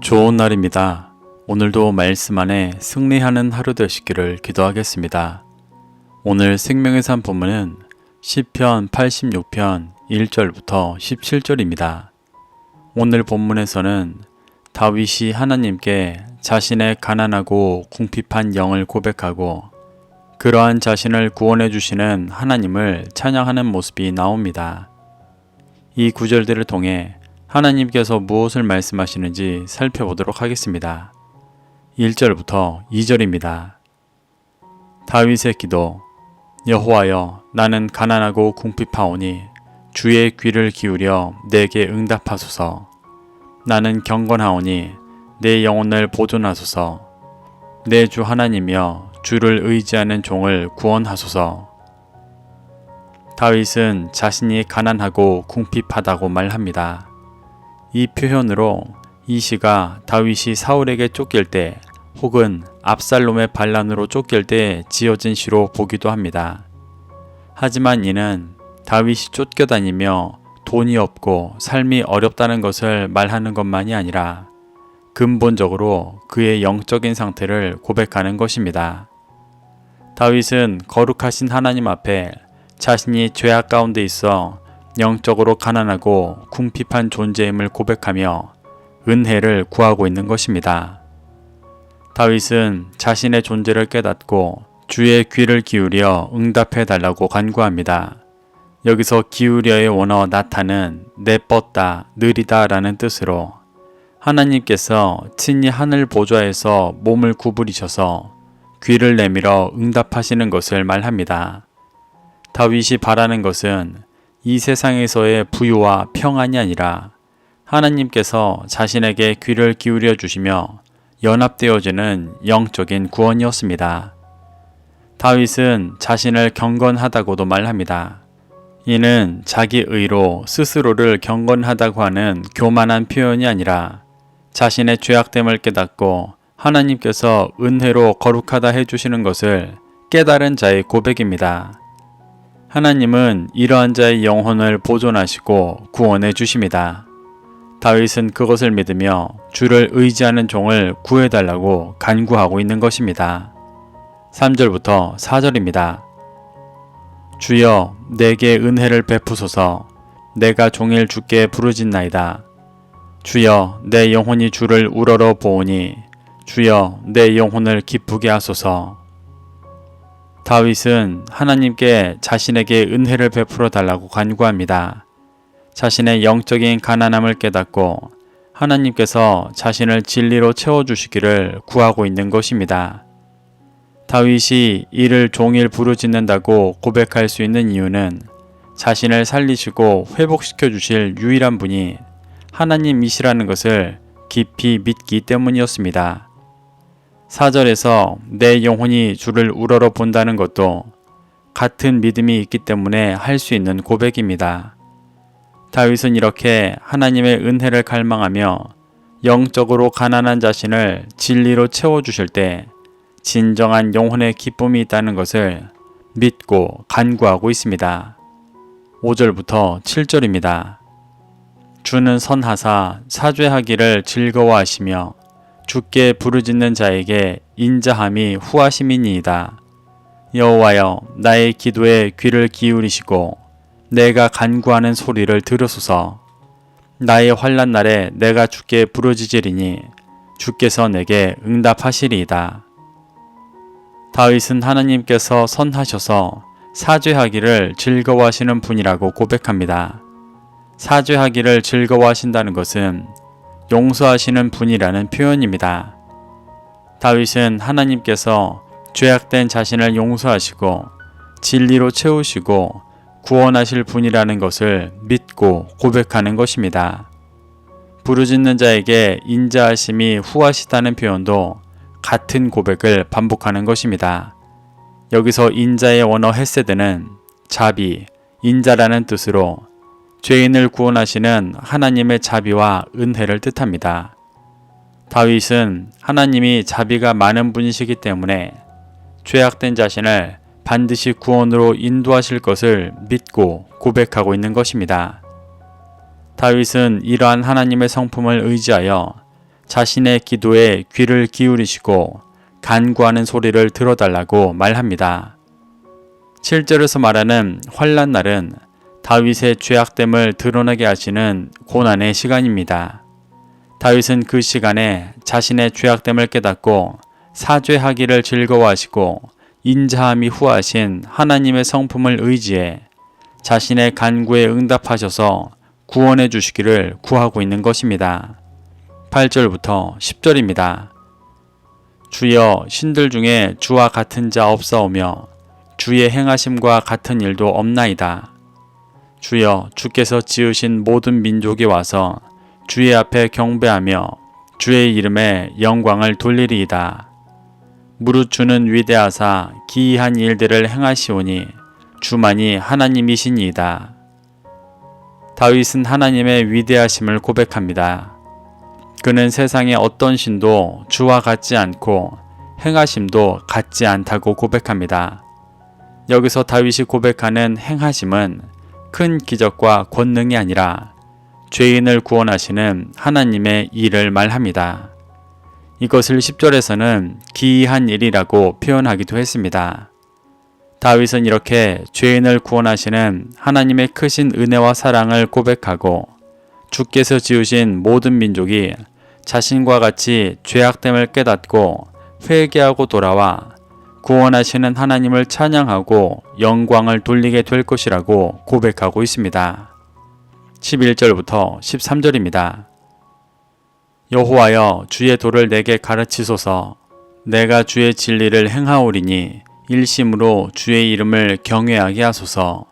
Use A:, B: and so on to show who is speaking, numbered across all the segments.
A: 좋은 날입니다. 오늘도 말씀 안에 승리하는 하루 되시기를 기도하겠습니다. 오늘 생명의 산 본문은 시편 86편 1절부터 17절입니다. 오늘 본문에서는 다윗이 하나님께 자신의 가난하고 궁핍한 영을 고백하고 그러한 자신을 구원해 주시는 하나님을 찬양하는 모습이 나옵니다. 이 구절들을 통해 하나님께서 무엇을 말씀하시는지 살펴보도록 하겠습니다. 1절부터 2절입니다. 다윗의 기도. 여호와여, 나는 가난하고 궁핍하오니 주의 귀를 기울여 내게 응답하소서. 나는 경건하오니 내 영혼을 보존하소서. 내 주 하나님이여, 주를 의지하는 종을 구원하소서. 다윗은 자신이 가난하고 궁핍하다고 말합니다. 이 표현으로 이 시가 다윗이 사울에게 쫓길 때 혹은 압살롬의 반란으로 쫓길 때 지어진 시로 보기도 합니다. 하지만 이는 다윗이 쫓겨다니며 돈이 없고 삶이 어렵다는 것을 말하는 것만이 아니라 근본적으로 그의 영적인 상태를 고백하는 것입니다. 다윗은 거룩하신 하나님 앞에 자신이 죄악 가운데 있어 영적으로 가난하고 궁핍한 존재임을 고백하며 은혜를 구하고 있는 것입니다. 다윗은 자신의 존재를 깨닫고 주의 귀를 기울여 응답해 달라고 간구합니다. 여기서 기울여의 원어 나타는 내뻗다, 느리다 라는 뜻으로 하나님께서 친히 하늘 보좌에서 몸을 구부리셔서 귀를 내밀어 응답하시는 것을 말합니다. 다윗이 바라는 것은 이 세상에서의 부유와 평안이 아니라 하나님께서 자신에게 귀를 기울여 주시며 연합되어지는 영적인 구원이었습니다. 다윗은 자신을 경건하다고도 말합니다. 이는 자기 의로 스스로를 경건하다고 하는 교만한 표현이 아니라 자신의 죄악됨을 깨닫고 하나님께서 은혜로 거룩하다 해주시는 것을 깨달은 자의 고백입니다. 하나님은 이러한 자의 영혼을 보존하시고 구원해 주십니다. 다윗은 그것을 믿으며 주를 의지하는 종을 구해달라고 간구하고 있는 것입니다. 3절부터 4절입니다. 주여, 내게 은혜를 베푸소서. 내가 종일 주께 부르짖나이다. 주여, 내 영혼이 주를 우러러 보오니 주여, 내 영혼을 기쁘게 하소서. 다윗은 하나님께 자신에게 은혜를 베풀어 달라고 간구합니다. 자신의 영적인 가난함을 깨닫고 하나님께서 자신을 진리로 채워주시기를 구하고 있는 것입니다. 다윗이 이를 종일 부르짖는다고 고백할 수 있는 이유는 자신을 살리시고 회복시켜 주실 유일한 분이 하나님이시라는 것을 깊이 믿기 때문이었습니다. 4절에서 내 영혼이 주를 우러러 본다는 것도 같은 믿음이 있기 때문에 할 수 있는 고백입니다. 다윗은 이렇게 하나님의 은혜를 갈망하며 영적으로 가난한 자신을 진리로 채워주실 때 진정한 영혼의 기쁨이 있다는 것을 믿고 간구하고 있습니다. 5절부터 7절입니다. 주는 선하사 사죄하기를 즐거워하시며 주께 부르짖는 자에게 인자함이 후하심이니이다. 여호와여, 나의 기도에 귀를 기울이시고 내가 간구하는 소리를 들으소서. 나의 환난 날에 내가 주께 부르짖으리니 주께서 내게 응답하시리이다. 다윗은 하나님께서 선하셔서 사죄하기를 즐거워하시는 분이라고 고백합니다. 사죄하기를 즐거워하신다는 것은 용서하시는 분이라는 표현입니다. 다윗은 하나님께서 죄악된 자신을 용서하시고 진리로 채우시고 구원하실 분이라는 것을 믿고 고백하는 것입니다. 부르짖는 자에게 인자하심이 후하시다는 표현도 같은 고백을 반복하는 것입니다. 여기서 인자의 원어 헤세드는 자비, 인자라는 뜻으로 죄인을 구원하시는 하나님의 자비와 은혜를 뜻합니다. 다윗은 하나님이 자비가 많은 분이시기 때문에 죄악된 자신을 반드시 구원으로 인도하실 것을 믿고 고백하고 있는 것입니다. 다윗은 이러한 하나님의 성품을 의지하여 자신의 기도에 귀를 기울이시고 간구하는 소리를 들어달라고 말합니다. 7절에서 말하는 환난 날은 다윗의 죄악됨을 드러나게 하시는 고난의 시간입니다. 다윗은 그 시간에 자신의 죄악됨을 깨닫고 사죄하기를 즐거워하시고 인자함이 후하신 하나님의 성품을 의지해 자신의 간구에 응답하셔서 구원해 주시기를 구하고 있는 것입니다. 8절부터 10절입니다. 주여, 신들 중에 주와 같은 자 없사오며 주의 행하심과 같은 일도 없나이다. 주여, 주께서 지으신 모든 민족이 와서 주의 앞에 경배하며 주의 이름에 영광을 돌리리이다. 무릇 주는 위대하사 기이한 일들을 행하시오니 주만이 하나님이시니이다. 다윗은 하나님의 위대하심을 고백합니다. 그는 세상의 어떤 신도 주와 같지 않고 행하심도 같지 않다고 고백합니다. 여기서 다윗이 고백하는 행하심은 큰 기적과 권능이 아니라 죄인을 구원하시는 하나님의 일을 말합니다. 이것을 10절에서는 기이한 일이라고 표현하기도 했습니다. 다윗은 이렇게 죄인을 구원하시는 하나님의 크신 은혜와 사랑을 고백하고 주께서 지으신 모든 민족이 자신과 같이 죄악됨을 깨닫고 회개하고 돌아와 구원하시는 하나님을 찬양하고 영광을 돌리게 될 것이라고 고백하고 있습니다. 11절부터 13절입니다. 여호와여, 주의 도를 내게 가르치소서. 내가 주의 진리를 행하오리니 일심으로 주의 이름을 경외하게 하소서.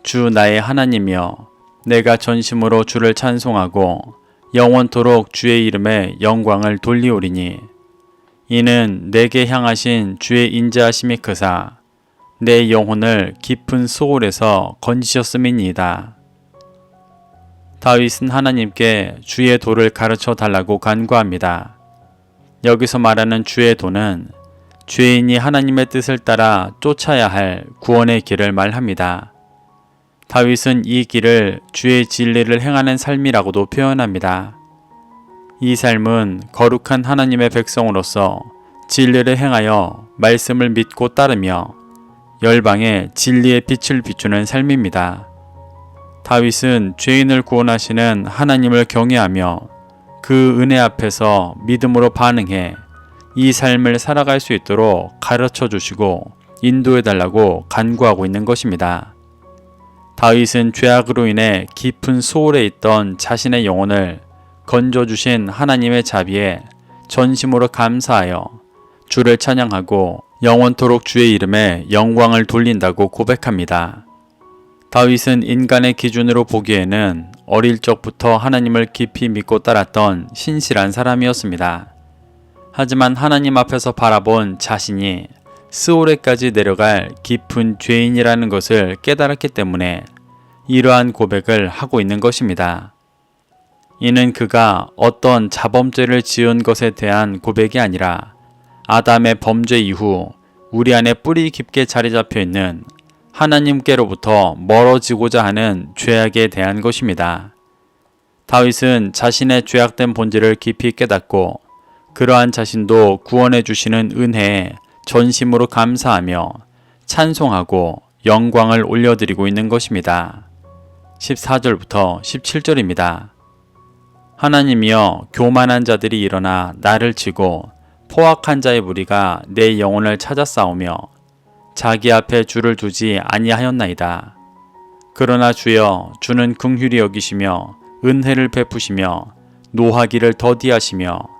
A: 주 나의 하나님이여, 내가 전심으로 주를 찬송하고 영원토록 주의 이름에 영광을 돌리오리니 이는 내게 향하신 주의 인자하심이 크사 내 영혼을 깊은 소홀에서 건지셨음이니이다. 다윗은 하나님께 주의 도를 가르쳐 달라고 간구합니다. 여기서 말하는 주의 도는 죄인이 하나님의 뜻을 따라 쫓아야 할 구원의 길을 말합니다. 다윗은 이 길을 주의 진리를 행하는 삶이라고도 표현합니다. 이 삶은 거룩한 하나님의 백성으로서 진리를 행하여 말씀을 믿고 따르며 열방에 진리의 빛을 비추는 삶입니다. 다윗은 죄인을 구원하시는 하나님을 경외하며 그 은혜 앞에서 믿음으로 반응해 이 삶을 살아갈 수 있도록 가르쳐 주시고 인도해 달라고 간구하고 있는 것입니다. 다윗은 죄악으로 인해 깊은 소홀에 있던 자신의 영혼을 건져주신 하나님의 자비에 전심으로 감사하여 주를 찬양하고 영원토록 주의 이름에 영광을 돌린다고 고백합니다. 다윗은 인간의 기준으로 보기에는 어릴 적부터 하나님을 깊이 믿고 따랐던 신실한 사람이었습니다. 하지만 하나님 앞에서 바라본 자신이 스오레까지 내려갈 깊은 죄인이라는 것을 깨달았기 때문에 이러한 고백을 하고 있는 것입니다. 이는 그가 어떤 자범죄를 지은 것에 대한 고백이 아니라 아담의 범죄 이후 우리 안에 뿌리 깊게 자리 잡혀 있는 하나님께로부터 멀어지고자 하는 죄악에 대한 것입니다. 다윗은 자신의 죄악된 본질을 깊이 깨닫고 그러한 자신도 구원해 주시는 은혜에 전심으로 감사하며 찬송하고 영광을 올려드리고 있는 것입니다. 14절부터 17절입니다. 하나님이여, 교만한 자들이 일어나 나를 치고 포악한 자의 무리가 내 영혼을 찾아 싸우며 자기 앞에 주를 두지 아니하였나이다. 그러나 주여, 주는 긍휼히 여기시며 은혜를 베푸시며 노하기를 더디하시며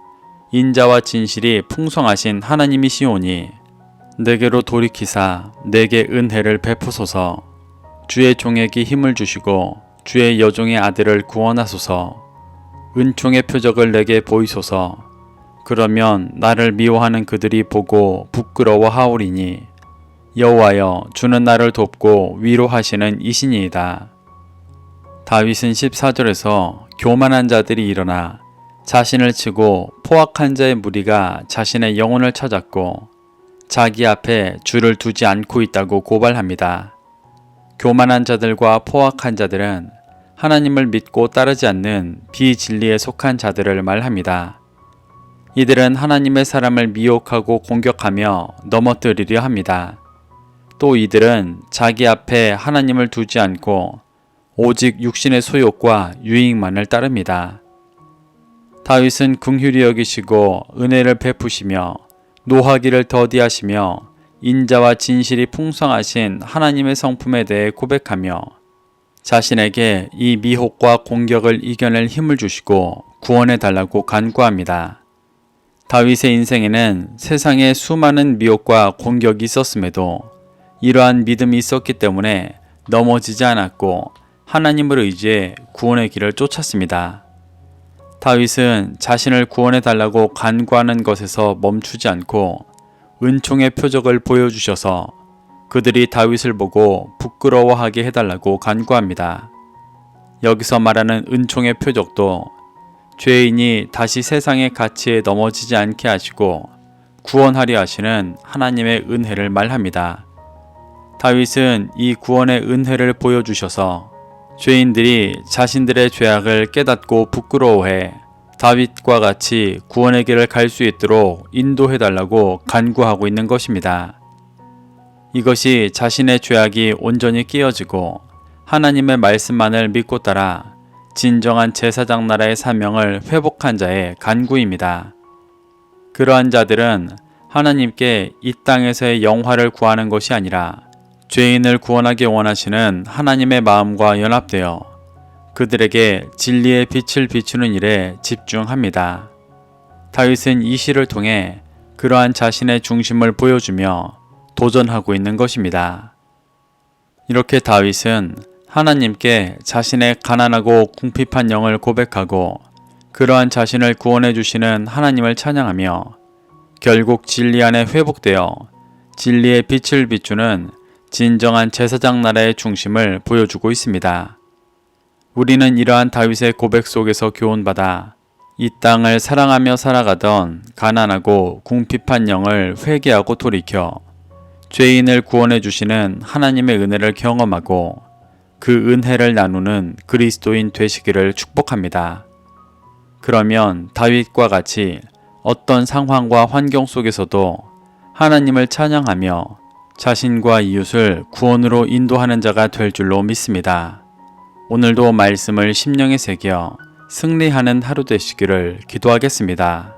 A: 인자와 진실이 풍성하신 하나님이시오니 내게로 돌이키사 내게 은혜를 베푸소서. 주의 종에게 힘을 주시고 주의 여종의 아들을 구원하소서. 은총의 표적을 내게 보이소서. 그러면 나를 미워하는 그들이 보고 부끄러워하오리니 여호와여, 주는 나를 돕고 위로하시는 이신이이다. 다윗은 14절에서 교만한 자들이 일어나 자신을 치고 포악한 자의 무리가 자신의 영혼을 찾았고 자기 앞에 주를 두지 않고 있다고 고발합니다. 교만한 자들과 포악한 자들은 하나님을 믿고 따르지 않는 비진리에 속한 자들을 말합니다. 이들은 하나님의 사람을 미혹하고 공격하며 넘어뜨리려 합니다. 또 이들은 자기 앞에 하나님을 두지 않고 오직 육신의 소욕과 유익만을 따릅니다. 다윗은 긍휼히 여기시고 은혜를 베푸시며 노하기를 더디하시며 인자와 진실이 풍성하신 하나님의 성품에 대해 고백하며 자신에게 이 미혹과 공격을 이겨낼 힘을 주시고 구원해 달라고 간구합니다. 다윗의 인생에는 세상에 수많은 미혹과 공격이 있었음에도 이러한 믿음이 있었기 때문에 넘어지지 않았고 하나님을 의지해 구원의 길을 쫓았습니다. 다윗은 자신을 구원해 달라고 간구하는 것에서 멈추지 않고 은총의 표적을 보여주셔서 그들이 다윗을 보고 부끄러워하게 해달라고 간구합니다. 여기서 말하는 은총의 표적도 죄인이 다시 세상의 가치에 넘어지지 않게 하시고 구원하려 하시는 하나님의 은혜를 말합니다. 다윗은 이 구원의 은혜를 보여주셔서 죄인들이 자신들의 죄악을 깨닫고 부끄러워해 다윗과 같이 구원의 길을 갈 수 있도록 인도해달라고 간구하고 있는 것입니다. 이것이 자신의 죄악이 온전히 깨어지고 하나님의 말씀만을 믿고 따라 진정한 제사장 나라의 사명을 회복한 자의 간구입니다. 그러한 자들은 하나님께 이 땅에서의 영화를 구하는 것이 아니라 죄인을 구원하기 원하시는 하나님의 마음과 연합되어 그들에게 진리의 빛을 비추는 일에 집중합니다. 다윗은 이 시를 통해 그러한 자신의 중심을 보여주며 도전하고 있는 것입니다. 이렇게 다윗은 하나님께 자신의 가난하고 궁핍한 영을 고백하고 그러한 자신을 구원해 주시는 하나님을 찬양하며 결국 진리 안에 회복되어 진리의 빛을 비추는 진정한 제사장 나라의 중심을 보여주고 있습니다. 우리는 이러한 다윗의 고백 속에서 교훈받아 이 땅을 사랑하며 살아가던 가난하고 궁핍한 영을 회개하고 돌이켜 죄인을 구원해 주시는 하나님의 은혜를 경험하고 그 은혜를 나누는 그리스도인 되시기를 축복합니다. 그러면 다윗과 같이 어떤 상황과 환경 속에서도 하나님을 찬양하며 자신과 이웃을 구원으로 인도하는 자가 될 줄로 믿습니다. 오늘도 말씀을 심령에 새겨 승리하는 하루 되시기를 기도하겠습니다.